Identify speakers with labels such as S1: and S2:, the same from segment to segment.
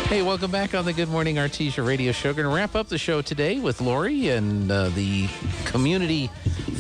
S1: Hey, welcome back on the Good Morning Artesia radio show. Going to wrap up the show today with Laurie and the community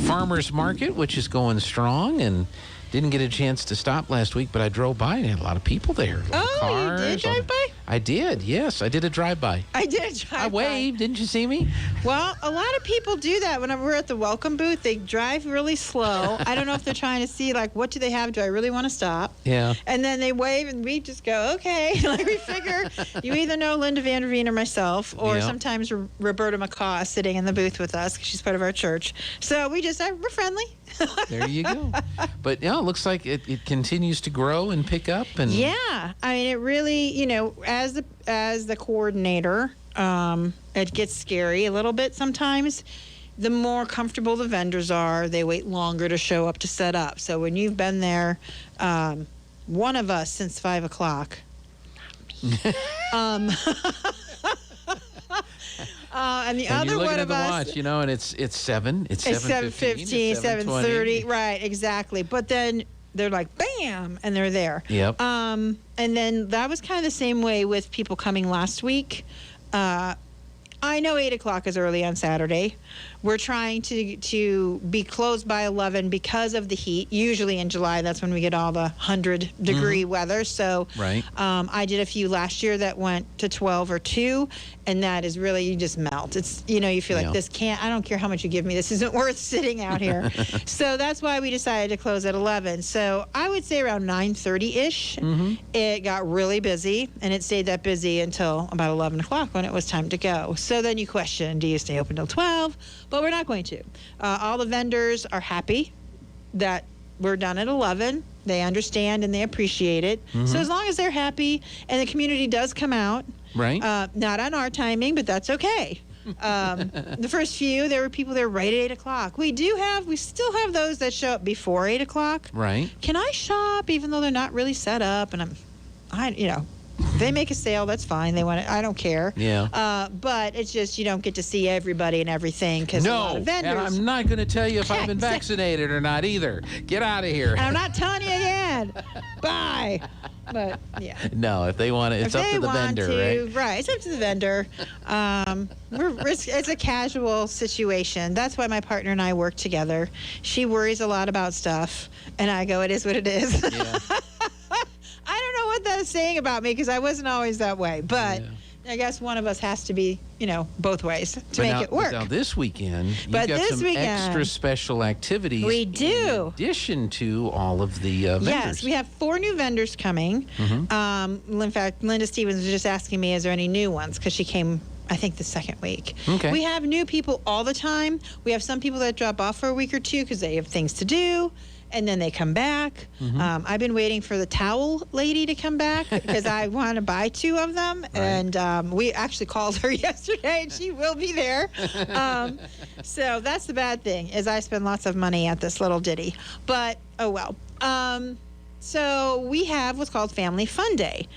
S1: farmers market, which is going strong, and didn't get a chance to stop last week, but I drove by and had a lot of people there.
S2: You did drive by?
S1: I did, yes. I did a drive-by.
S2: I did a drive-by.
S1: I waved. Didn't you see me?
S2: Well, a lot of people do that. Whenever we're at the welcome booth, they drive really slow. I don't know if they're trying to see, like, what do they have? Do I really want to stop?
S1: Yeah.
S2: And then they wave, and we just go, okay. Like, we figure you either know Linda Vanderveen or myself, or sometimes Roberta McCaw is sitting in the booth with us because she's part of our church. So we just, we're friendly.
S1: There you go. But, yeah, it looks like it continues to grow and pick up. And
S2: yeah. I mean, it really, as the coordinator, it gets scary a little bit sometimes. The more comfortable the vendors are, they wait longer to show up to set up. So when you've been there, one of us since 5 o'clock, and the other one of us,
S1: watch, and it's 7. It's
S2: 7:15, 7:30. Right, exactly. But then they're like, bam, and they're there.
S1: Yep.
S2: And then that was kind of the same way with people coming last week. I know 8 o'clock is early on Saturday. We're trying to be closed by 11 because of the heat. Usually in July, that's when we get all the 100-degree weather. So
S1: right.
S2: I did a few last year that went to 12 or 2, and that is really, you just melt. It's, you feel like I don't care how much you give me, this isn't worth sitting out here. So that's why we decided to close at 11. So I would say around 9:30-ish, it got really busy, and it stayed that busy until about 11 o'clock when it was time to go. So then you question, do you stay open till 12? But we're not going to. All the vendors are happy that we're done at 11. They understand and they appreciate it. So as long as they're happy and the community does come out,
S1: right?
S2: Not on our timing, but that's okay. The first few, there were people there right at 8 o'clock. We still have those that show up before 8 o'clock.
S1: Right.
S2: Can I shop even though they're not really set up? And they make a sale, that's fine. They want it. I don't care.
S1: Yeah.
S2: But it's just you don't get to see everybody and everything because a lot of vendors.
S1: And I'm not going to tell you if I've been vaccinated or not either. Get out of here.
S2: And I'm not telling you again. Bye. But yeah.
S1: No, if they want it, it's up to the vendor, right?
S2: Right. It's up to the vendor. It's a casual situation. That's why my partner and I work together. She worries a lot about stuff, and I go, "It is what it is." Yeah. I don't know what that's saying about me because I wasn't always that way, but I guess one of us has to be, both ways to make it work.
S1: Now this weekend, you've got some extra special activities.
S2: We do.
S1: In addition to all of the vendors.
S2: Yes, we have 4 new vendors coming. In fact, Linda Stevens was just asking me, is there any new ones? Because she came, I think, the second week.
S1: Okay.
S2: We have new people all the time. We have some people that drop off for a week or two because they have things to do. And then they come back. I've been waiting for the towel lady to come back because I want to buy 2 of them. Right. And we actually called her yesterday, and she will be there. So that's the bad thing is I spend lots of money at this little ditty. But, oh well. So we have what's called Family Fun Day.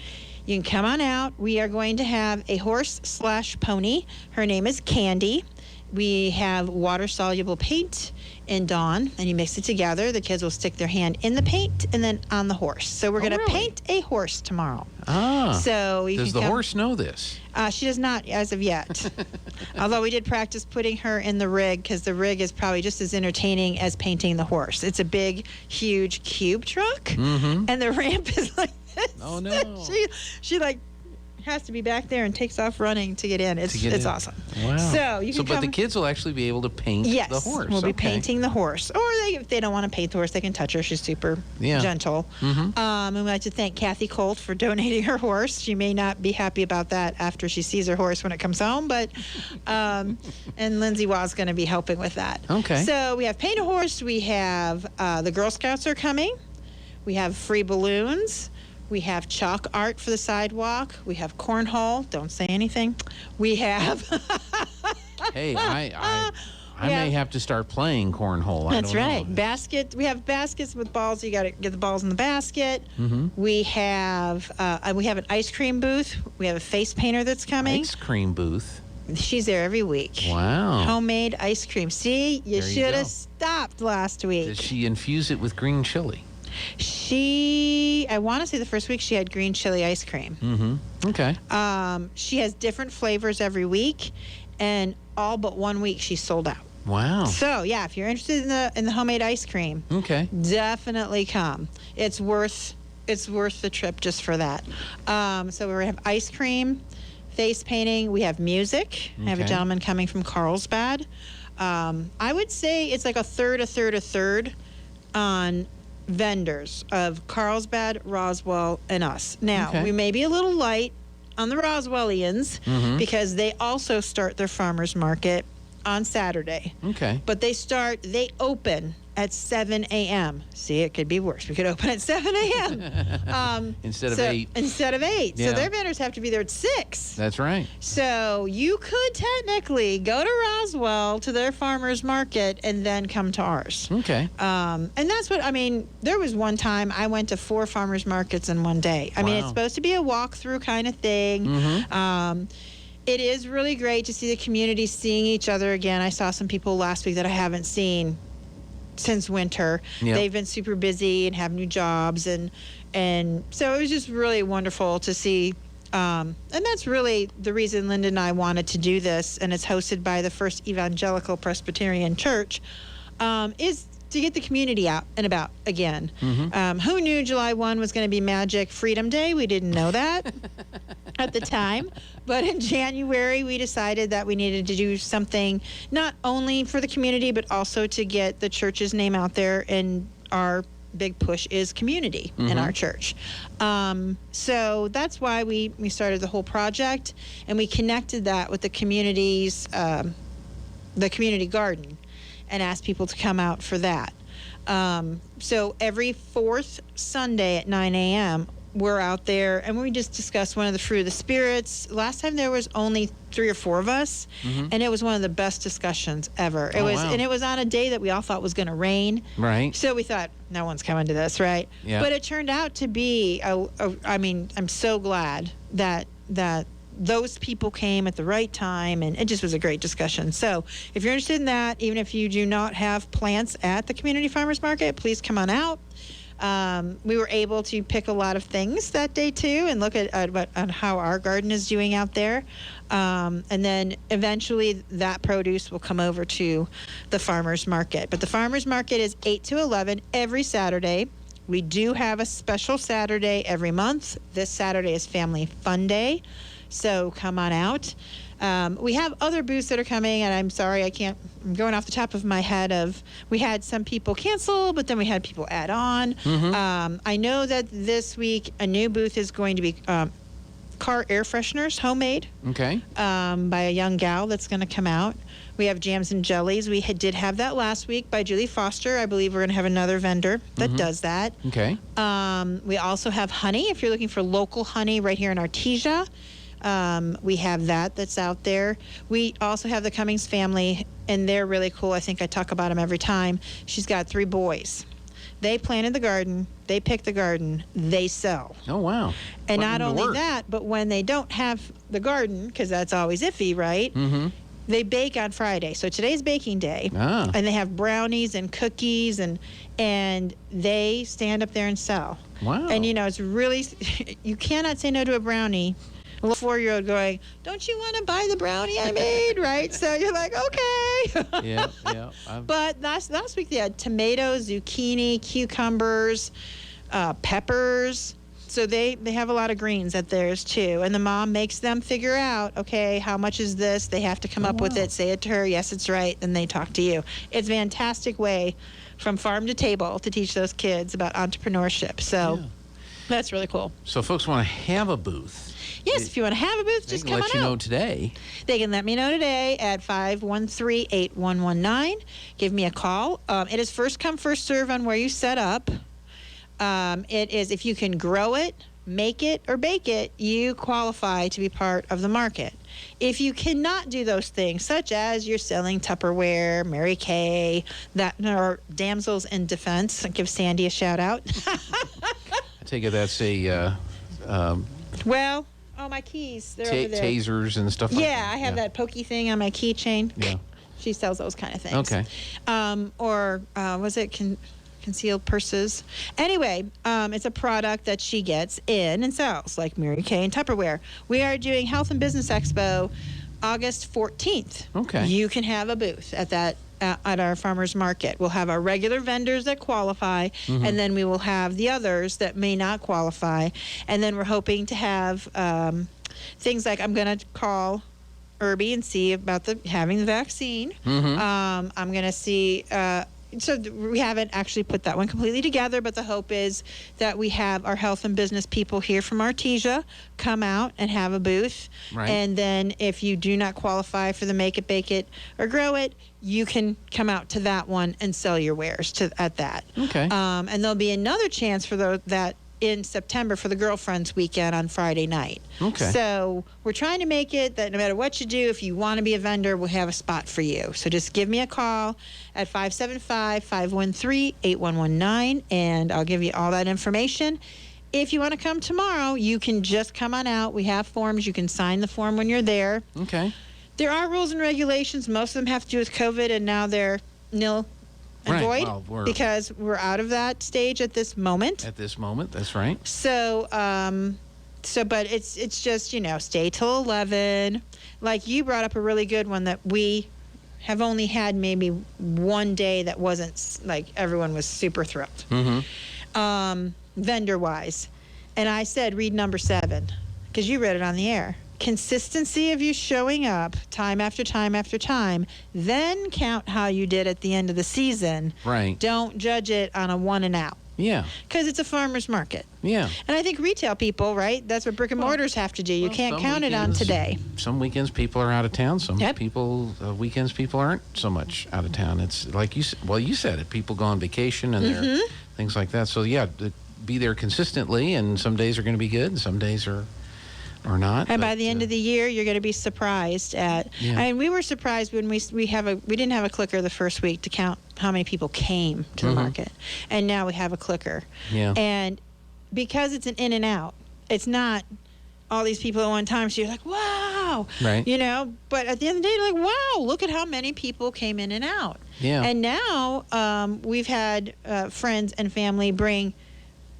S2: You can come on out. We are going to have a horse/pony. Her name is Candy. We have water-soluble paint in Dawn, and you mix it together. The kids will stick their hand in the paint and then on the horse. So we're going to paint a horse tomorrow. So
S1: does the horse know this?
S2: She does not as of yet. Although we did practice putting her in the rig because the rig is probably just as entertaining as painting the horse. It's a big, huge cube truck, and the ramp is like this.
S1: Oh, no.
S2: She has to be back there and takes off running to get in. It's awesome.
S1: Wow.
S2: So you can
S1: but the kids will actually be able to paint the horse.
S2: We'll be painting the horse. Or if they don't want to paint the horse, they can touch her. She's super gentle. And we'd like to thank Kathy Colt for donating her horse. She may not be happy about that after she sees her horse when it comes home, but and Lindsay Waugh's going to be helping with that.
S1: Okay.
S2: So we have paint a horse. We have the Girl Scouts are coming. We have free balloons. We have chalk art for the sidewalk. We have cornhole. Don't say anything. We have.
S1: Hey, I may have to start playing cornhole.
S2: That's right. Basket. We have baskets with balls. You got to get the balls in the basket. We have an ice cream booth. We have a face painter that's coming.
S1: Ice cream booth.
S2: She's there every week.
S1: Wow.
S2: Homemade ice cream. See, you should have stopped last week.
S1: Does she infuse it with green chili?
S2: I want to say the first week she had green chili ice cream.
S1: Mm-hmm. Okay.
S2: She has different flavors every week, and all but 1 week she sold out.
S1: Wow.
S2: So yeah, if you're interested in the homemade ice cream,
S1: Okay.
S2: definitely come. It's worth the trip just for that. So we're gonna have ice cream, face painting. We have music. I have a
S1: Okay.
S2: gentleman coming from Carlsbad. I would say it's like a third on vendors of Carlsbad, Roswell, and us. Now,
S1: Okay.
S2: we may be a little light on the Roswellians because they also start their farmers market on Saturday.
S1: Okay.
S2: But they open at 7 a.m. See, it could be worse. We could open at 7 a.m.
S1: Instead of 8.
S2: Instead of 8.
S1: Yeah.
S2: So their vendors have to be there at 6.
S1: That's right.
S2: So you could technically go to Roswell to their farmers market and then come to ours.
S1: Okay.
S2: And that's what, I mean, there was one time I went to 4 farmers markets in one day. I mean, it's
S1: Wow.
S2: supposed to be a walkthrough kind of thing. It is really great to see the community seeing each other again. I saw some people last week that I haven't seen since winter.
S1: Yep.
S2: They've been super busy and have new jobs, and so it was just really wonderful to see. And that's really the reason Linda and I wanted to do this, and it's hosted by the First Evangelical Presbyterian Church, is to get the community out and about again. Who knew July 1 was going to be Magic Freedom Day? We didn't know that at the time. But in January, we decided that we needed to do something not only for the community, but also to get the church's name out there. And our big push is community in our church. So that's why we started the whole project, and we connected that with the community's, the community garden, and asked people to come out for that. So every 4th Sunday at 9 a.m., we're out there, and we just discussed one of the fruit of the spirits. Last time there was only 3 or 4 of us, and it was one of the best discussions ever. It was,
S1: wow.
S2: and it was on a day that we all thought was going to rain.
S1: Right.
S2: So we thought, no one's coming to this, right?
S1: Yeah.
S2: But it turned out to be, I mean, I'm so glad that those people came at the right time, and it just was a great discussion. So if you're interested in that, even if you do not have plants at the community farmers market, please come on out. We were able to pick a lot of things that day too, and look at how our garden is doing out there. And then eventually that produce will come over to the farmers market. But the farmers market is 8 to 11 every Saturday. We do have a special Saturday every month. This Saturday is Family Fun Day, so come on out. We have other booths that are coming, and I'm sorry, I'm going off the top of my head we had some people cancel, but then we had people add on. I know that this week a new booth is going to be car air fresheners, homemade,
S1: Okay.
S2: by a young gal that's going to come out. We have jams and jellies. We did have that last week by Julie Foster. I believe we're going to have another vendor that does that.
S1: Okay.
S2: We also have honey. If you're looking for local honey right here in Artesia, we have that's out there. We also have the Cummings family, and they're really cool. I think I talk about them every time. She's got 3 boys. They planted the garden, they pick the garden, they sell.
S1: Oh, wow.
S2: And
S1: Putting
S2: not
S1: them to
S2: only
S1: work.
S2: that, but when they don't have the garden, because that's always iffy, right? They bake on Friday. So today's baking day.
S1: Ah.
S2: And they have brownies and cookies, and they stand up there and sell.
S1: Wow.
S2: And it's really, you cannot say no to a brownie. A little 4-year-old going, don't you want to buy the brownie I made, right? So you're like, okay.
S1: Yeah.
S2: But last week they had tomatoes, zucchini, cucumbers, peppers. So they have a lot of greens at theirs too. And the mom makes them figure out, okay, how much is this? They have to come up with it, say it to her, yes, it's right, then they talk to you. It's a fantastic way from farm to table to teach those kids about entrepreneurship. So that's really cool.
S1: So folks want to have a booth.
S2: Yes, if you want to have a booth,
S1: They
S2: just
S1: can
S2: come
S1: let
S2: on
S1: you
S2: out.
S1: know today.
S2: They can let me know today at 513-8119. Give me a call. It is first come, first serve on where you set up. It is, if you can grow it, make it, or bake it, you qualify to be part of the market. If you cannot do those things, such as you're selling Tupperware, Mary Kay, or Damsels in Defense, give Sandy a shout out.
S1: I take it that's a
S2: Well, my keys, they're over there.
S1: tasers and stuff like that.
S2: Yeah, I have that pokey thing on my keychain.
S1: Yeah.
S2: She sells those kind of things.
S1: Okay.
S2: Or was it concealed purses. Anyway, it's a product that she gets in and sells, like Mary Kay and Tupperware. We are doing Health and Business Expo August 14th.
S1: Okay.
S2: You can have a booth at that at our farmers market. We'll have our regular vendors that qualify, and then we will have the others that may not qualify. And then we're hoping to have things like, I'm going to call Irby and see about having the vaccine. I'm going to see. So we haven't actually put that one completely together, but the hope is that we have our health and business people here from Artesia come out and have a booth.
S1: Right.
S2: And then if you do not qualify for the Make It, Bake It, or Grow It, you can come out to that one and sell your wares at that.
S1: Okay.
S2: And there'll be another chance for that in September for the Girlfriends Weekend on Friday night.
S1: Okay.
S2: So we're trying to make it that no matter what you do, if you want to be a vendor, we'll have a spot for you. So just give me a call at 575-513-8119, and I'll give you all that information. If you want to come tomorrow, you can just come on out. We have forms. You can sign the form when you're there.
S1: Okay.
S2: There are rules and regulations. Most of them have to do with COVID, and now they're nil and void because we're out of that stage at this moment.
S1: At this moment, that's right.
S2: So, but it's just, stay till 11. Like you brought up a really good one that we have only had maybe one day that wasn't like everyone was super thrilled. Vendor-wise. And I said, read number 7 because you read it on the air. Consistency of you showing up time after time after time, then count how you did at the end of the season.
S1: Right.
S2: Don't judge it on a one and out.
S1: Yeah.
S2: Because it's a farmer's market.
S1: Yeah.
S2: And I think retail people, right? That's what brick and mortars have to do. You can't count it on today.
S1: Some weekends people are out of town. Some weekends people aren't so much out of town. It's like you said it. People go on vacation and they're things like that. So yeah, be there consistently, and some days are going to be good and some days are not.
S2: And by the end of the year, you're going to be surprised at.
S1: Yeah.
S2: And we were surprised when we didn't have a clicker the first week to count how many people came to the market, and now we have a clicker.
S1: Yeah.
S2: And because it's an in and out, it's not all these people at one time. So you're like, wow,
S1: right?
S2: But at the end of the day, you're like, wow, look at how many people came in and out.
S1: Yeah.
S2: And now we've had friends and family bring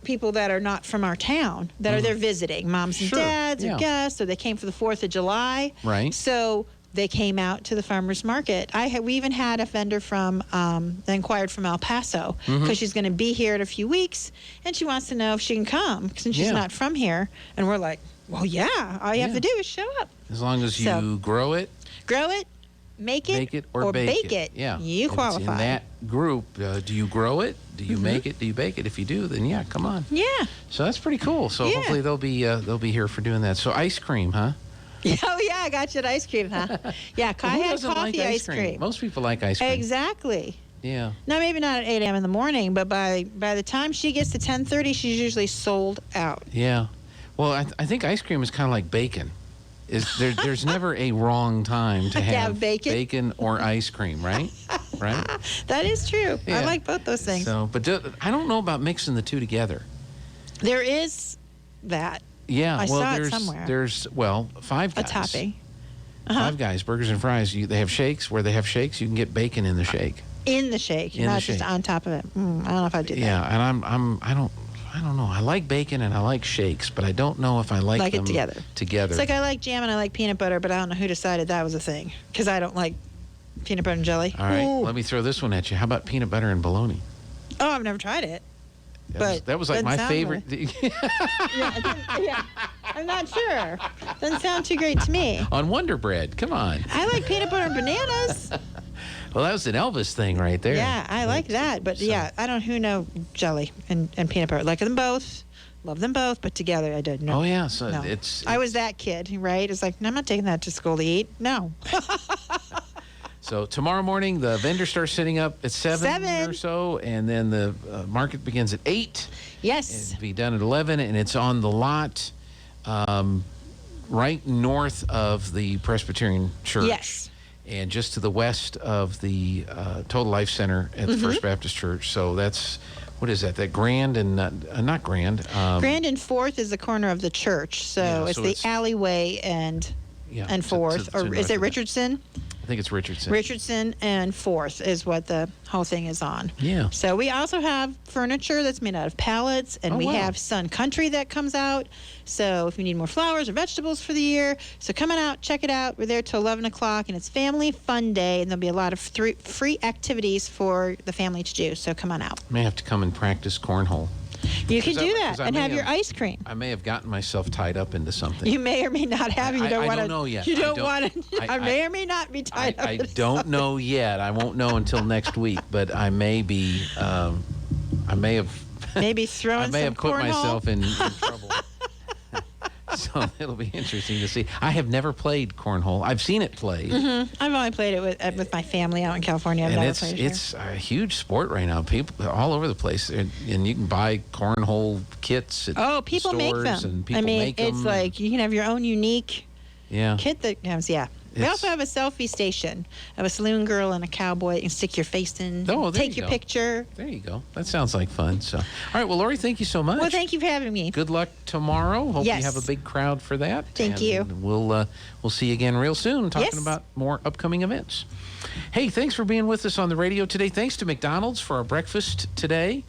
S2: people that are not from our town that are there visiting, moms and dads or guests, or they came for the 4th of July.
S1: Right.
S2: So they came out to the farmers market. We even had a vendor that inquired from El Paso because she's going to be here in a few weeks, and she wants to know if she can come since she's not from here. And we're like, well, yeah, all you have to do is show up.
S1: As long as you grow it,
S2: make it,
S1: or
S2: bake it.
S1: Yeah.
S2: You qualify.
S1: In that group, do you grow it? Do you make it? Do you bake it? If you do, then yeah, come on.
S2: Yeah.
S1: So that's pretty cool. So hopefully they'll be here for doing that. So ice cream, huh?
S2: Oh yeah, I got you an ice cream, huh? Yeah, I had coffee
S1: like
S2: ice cream.
S1: Most people like ice cream.
S2: Exactly.
S1: Yeah.
S2: Now maybe not at 8 a.m. in the morning, but by the time she gets to 10:30, she's usually sold out.
S1: Yeah. Well, I think ice cream is kind of like bacon. There's never a wrong time to have bacon or ice cream, right? Right?
S2: That is true.
S1: Yeah.
S2: I like both those things.
S1: So, but I don't know about mixing the two together.
S2: There is that.
S1: Yeah.
S2: I saw it somewhere.
S1: There's Five Guys.
S2: A topping.
S1: Five Guys, burgers and fries. They have shakes. Where they have shakes, you can get bacon in the shake.
S2: In the shake, not just on top of it. I don't know if I do that.
S1: Yeah, and I don't know. I like bacon and I like shakes, but I don't know if I like them
S2: it together. It's like I like jam and I like peanut butter, but I don't know who decided that was a thing because I don't like peanut butter and jelly.
S1: All right, let me throw this one at you. How about peanut butter and bologna?
S2: Oh, I've never tried it.
S1: That was like my favorite.
S2: Yeah, I'm not sure. Doesn't sound too great to me.
S1: On Wonder Bread, come on.
S2: I like peanut butter and bananas.
S1: Well, that was an Elvis thing right there.
S2: Yeah, I like that. But I don't know jelly and peanut butter. Like them both. Love them both, but together I didn't know.
S1: Oh, yeah. So
S2: no.
S1: it's
S2: I was that kid, right? It's like, no, I'm not taking that to school to eat. No.
S1: So tomorrow morning, the vendor starts setting up at 7 or so, and then the market begins at 8.
S2: Yes.
S1: It'll be done at 11, and it's on the lot right north of the Presbyterian Church.
S2: Yes.
S1: And just to the west of the Total Life Center at the First Baptist Church. So that's, what is that? That Grand and, not Grand.
S2: Grand and Fourth is the corner of the church. So it's the alleyway and Fourth. Or is it Richardson?
S1: I think it's Richardson.
S2: Richardson and 4th is what the whole thing is on.
S1: Yeah.
S2: So we also have furniture that's made out of pallets, and we have Sun Country that comes out. So if you need more flowers or vegetables for the year, so come on out, check it out. We're there till 11 o'clock, and it's Family Fun Day, and there'll be a lot of free activities for the family to do. So come on out.
S1: May have to come and practice cornhole.
S2: You can do that and have your ice cream.
S1: I may have gotten myself tied up into something.
S2: You may or may not have. You don't want to.
S1: I don't know yet.
S2: You don't want to. I may or may not be tied up.
S1: I don't know yet. I won't know until next week. But I may be. I may have.
S2: Maybe throwing.
S1: I may have put
S2: cornhole.
S1: myself in trouble. So it'll be interesting to see. I have never played cornhole. I've seen it played.
S2: Mm-hmm. I've only played it with my family out in California. I've never played it
S1: it's a huge sport right now. People all over the place, and you can buy cornhole kits at
S2: people
S1: stores,
S2: make them.
S1: and people make them.
S2: It's like you can have your own unique kit that comes. Yeah. We also have a selfie station of a saloon girl and a cowboy. You can stick your face in, take your picture.
S1: There you go. That sounds like fun. So, all right. Well, Laurie, thank you so much.
S2: Well, thank you for having me.
S1: Good luck tomorrow. Hope you have a big crowd for that.
S2: Thank you.
S1: We'll see you again real soon talking about more upcoming events. Hey, thanks for being with us on the radio today. Thanks to McDonald's for our breakfast today.